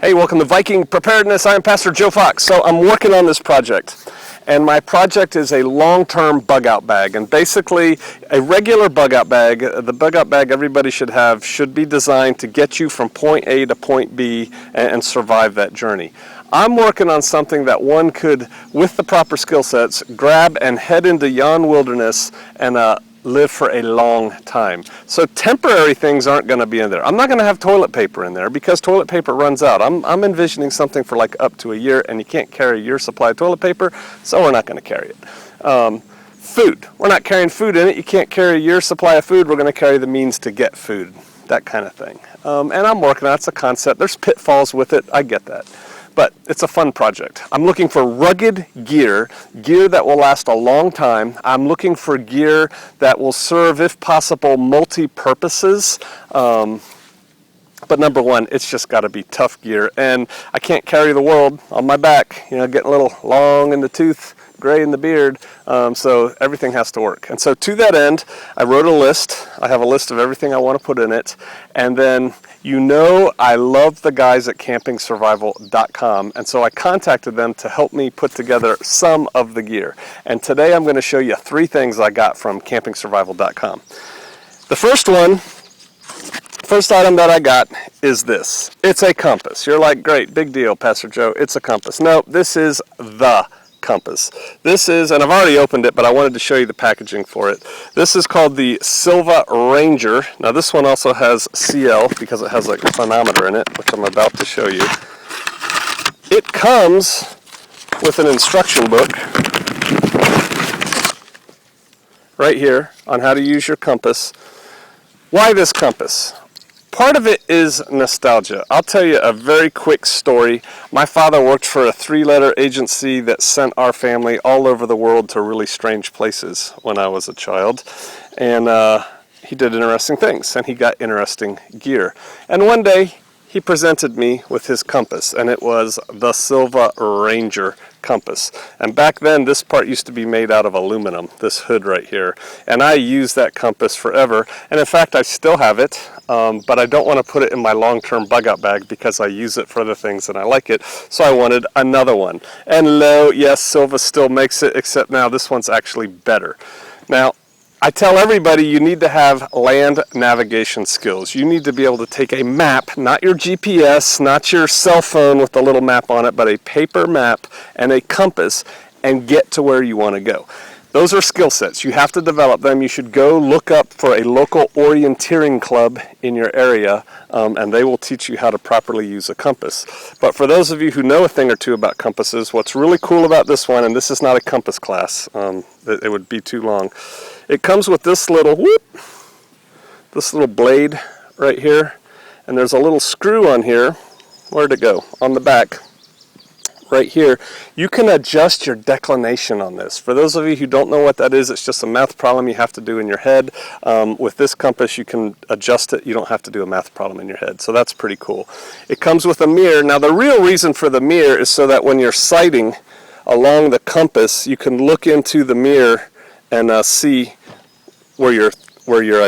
Hey, welcome to Viking Preparedness. I'm Pastor Joe Fox. So I'm working on this project, and my project is a long-term bug-out bag. And basically, a regular bug-out bag, the bug-out bag everybody should have, should be designed to get you from point A to point B and survive that journey. I'm working on something that one could, with the proper skill sets, grab and head into yon wilderness and live for a long time. So temporary things aren't going to be in there. I'm not going to have toilet paper in there because toilet paper runs out. I'm envisioning something for like up to a year, and you can't carry your supply of toilet paper, so we're not going to carry it. Food. We're not carrying food in it. You can't carry your supply of food. We're going to carry the means to get food, that kind of thing. And I'm working on it. It's a concept. There's pitfalls with it. I get that. But it's a fun project. I'm looking for rugged gear that will last a long time. I'm looking for gear that will serve, if possible, multi-purposes. But number one, it's just got to be tough gear. And I can't carry the world on my back, getting a little long in the tooth, gray in the beard, so everything has to work. And so to that end, I wrote a list. I have a list of everything I want to put in it. And then I love the guys at campingsurvival.com, and so I contacted them to help me put together some of the gear. And today I'm going to show you 3 things I got from campingsurvival.com. The first item that I got is this. It's a compass. You're like, great, big deal, Pastor Joe, it's a compass. No, this is the compass. This is, and I've already opened it, but I wanted to show you the packaging for it. This is called the Silva Ranger. Now this one also has CL because it has like a chronometer in it, which I'm about to show you. It comes with an instruction book right here on how to use your compass. Why this compass? Part of it is nostalgia. I'll tell you a very quick story. My father worked for a 3-letter agency that sent our family all over the world to really strange places when I was a child. And he did interesting things, and he got interesting gear. And one day, he presented me with his compass, and it was the Silva Ranger compass. And back then, this part used to be made out of aluminum, this hood right here. And I used that compass forever. And in fact, I still have it, but I don't want to put it in my long-term bug-out bag because I use it for other things and I like it. So I wanted another one. And lo, yes, Silva still makes it, except now this one's actually better. Now, I tell everybody you need to have land navigation skills. You need to be able to take a map, not your GPS, not your cell phone with a little map on it, but a paper map and a compass and get to where you want to go. Those are skill sets. You have to develop them. You should go look up for a local orienteering club in your area, and they will teach you how to properly use a compass. But for those of you who know a thing or two about compasses, what's really cool about this one, and this is not a compass class, it would be too long. It comes with this little blade right here, and there's a little screw on here. Where'd it go? On the back. Right here, you can adjust your declination on this. For those of you who don't know what that is, it's just a math problem you have to do in your head. With this compass, you can adjust it. You don't have to do a math problem in your head, so that's pretty cool. It comes with a mirror. Now, the real reason for the mirror is so that when you're sighting along the compass, you can look into the mirror and see where your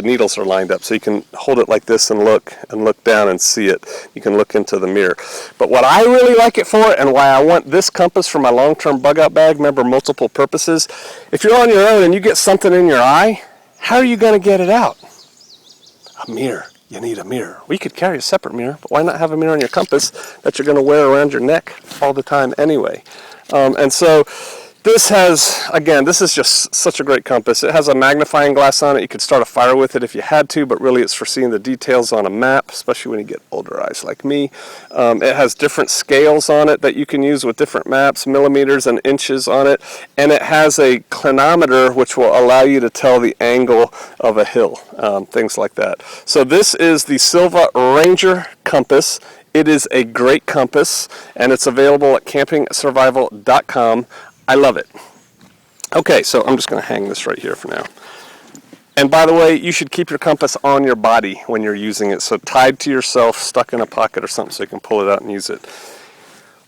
needles are lined up. So you can hold it like this and look down and see it. You can look into the mirror. But what I really like it for, and why I want this compass for my long-term bug-out bag, remember, multiple purposes, if you're on your own and you get something in your eye, how are you going to get it out? A mirror. You need a mirror. We could carry a separate mirror, but why not have a mirror on your compass that you're going to wear around your neck all the time anyway? And so this is just such a great compass. It has a magnifying glass on it. You could start a fire with it if you had to, but really it's for seeing the details on a map, especially when you get older eyes like me. It has different scales on it that you can use with different maps, millimeters and inches on it, and it has a chronometer which will allow you to tell the angle of a hill, things like that. So this is the Silva Ranger compass. It is a great compass, and it's available at campingsurvival.com. I love it. Okay, so I'm just going to hang this right here for now. And by the way, you should keep your compass on your body when you're using it, so tied to yourself, stuck in a pocket or something so you can pull it out and use it.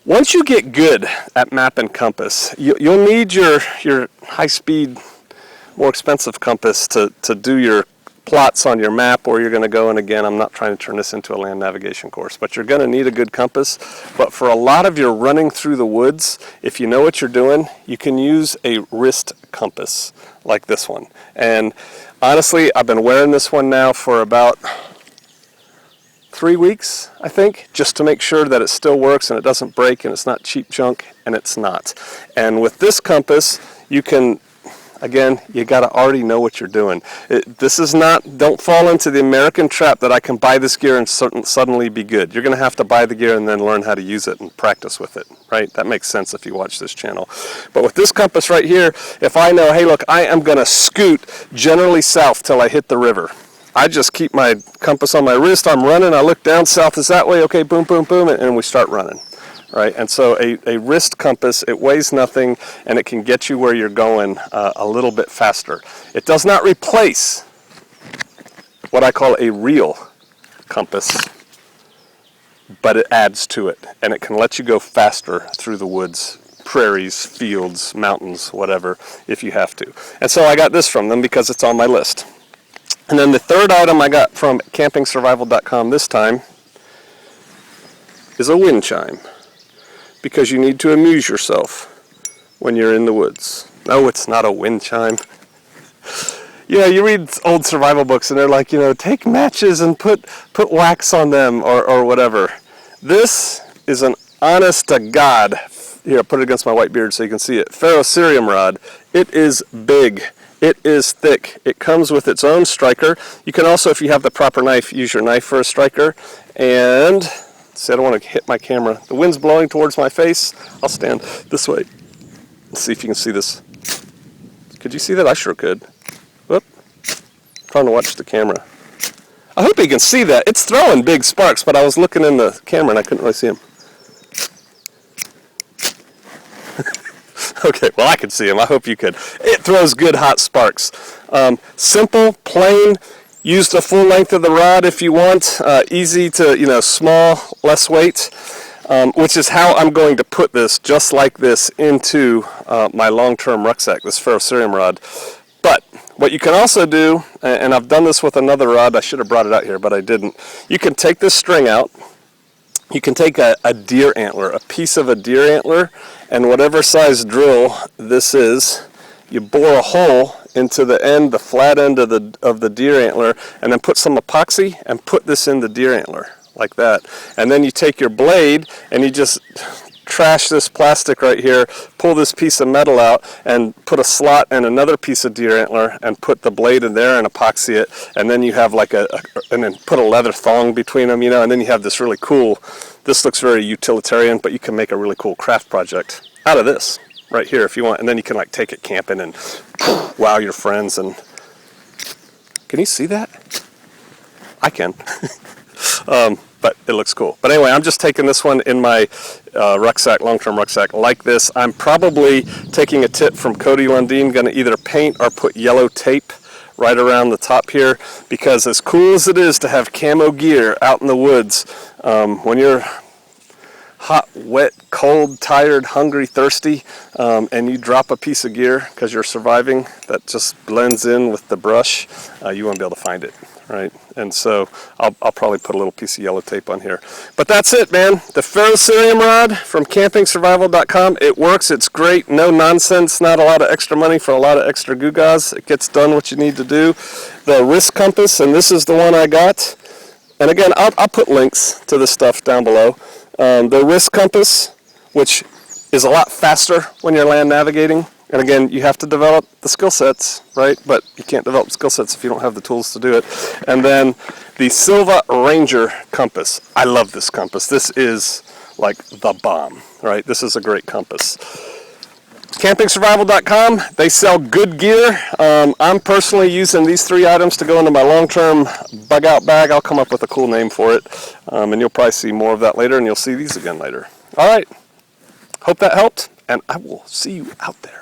Once you get good at map and compass, you'll need your high-speed, more expensive compass to do your plots on your map where you're going to go. And again, I'm not trying to turn this into a land navigation course, but you're going to need a good compass. But for a lot of your running through the woods, if you know what you're doing, you can use a wrist compass like this one. And honestly, I've been wearing this one now for about 3 weeks, I think, just to make sure that it still works and it doesn't break and it's not cheap junk, and it's not. And with this compass, you can, again, you got to already know what you're doing. This is not, don't fall into the American trap that I can buy this gear and suddenly be good. You're going to have to buy the gear and then learn how to use it and practice with it, right? That makes sense if you watch this channel. But with this compass right here, if I know, hey, look, I am going to scoot generally south till I hit the river, I just keep my compass on my wrist, I'm running, I look down, south is that way, okay, boom, boom, boom, and we start running. Right, and so a wrist compass, it weighs nothing, and it can get you where you're going a little bit faster. It does not replace what I call a real compass, but it adds to it, and it can let you go faster through the woods, prairies, fields, mountains, whatever, if you have to. And so I got this from them because it's on my list. And then the third item I got from campingsurvival.com this time is a wind chime, because you need to amuse yourself when you're in the woods. No, it's not a wind chime. Yeah, you read old survival books and they're like, you know, take matches and put wax on them or whatever. This is an honest to God, here, I'll put it against my white beard so you can see it, ferrocerium rod. It is big. It is thick. It comes with its own striker. You can also, if you have the proper knife, use your knife for a striker. And see, I don't want to hit my camera. The wind's blowing towards my face. I'll stand this way. Let's see if you can see this. Could you see that? I sure could. Whoop. Trying to watch the camera. I hope you can see that. It's throwing big sparks, but I was looking in the camera and I couldn't really see them. Okay, well, I could see them. I hope you could. It throws good hot sparks. Simple, plain. Use the full length of the rod if you want. Easy to, you know, small, less weight, which is how I'm going to put this, just like this, into my long-term rucksack, this ferrocerium rod. But what you can also do, and I've done this with another rod, I should have brought it out here, but I didn't. You can take this string out. You can take a deer antler, a piece of a deer antler, and whatever size drill this is, you bore a hole into the end, the flat end of the deer antler, and then put some epoxy and put this in the deer antler like that. And then you take your blade and you just trash this plastic right here, pull this piece of metal out and put a slot and another piece of deer antler and put the blade in there and epoxy it, and then you have like and then put a leather thong between them, you know, and then you have this really cool, this looks very utilitarian, but you can make a really cool craft project out of this right here if you want, and then you can like take it camping and wow your friends. And can you see that? I can. But it looks cool. But anyway, I'm just taking this one in my rucksack, long-term rucksack like this. I'm probably taking a tip from Cody Lundeen, going to either paint or put yellow tape right around the top here, because as cool as it is to have camo gear out in the woods, when you're hot, wet, cold, tired, hungry, thirsty, and you drop a piece of gear because you're surviving that just blends in with the brush, you won't be able to find it, right? And so I'll probably put a little piece of yellow tape on here. But that's it, man. The ferrocerium rod from campingsurvival.com. It works. It's great. No nonsense. Not a lot of extra money for a lot of extra gewgaws. It gets done what you need to do. The wrist compass, and this is the one I got. And again, I'll put links to this stuff down below. The wrist compass, which is a lot faster when you're land navigating. And again, you have to develop the skill sets, right? But you can't develop skill sets if you don't have the tools to do it. And then the Silva Ranger compass. I love this compass. This is like the bomb, right? This is a great compass. CampingSurvival.com, they sell good gear. I'm personally using these 3 items to go into my long-term bug out bag. I'll come up with a cool name for it. And you'll probably see more of that later, and you'll see these again later. All right. Hope that helped, and I will see you out there.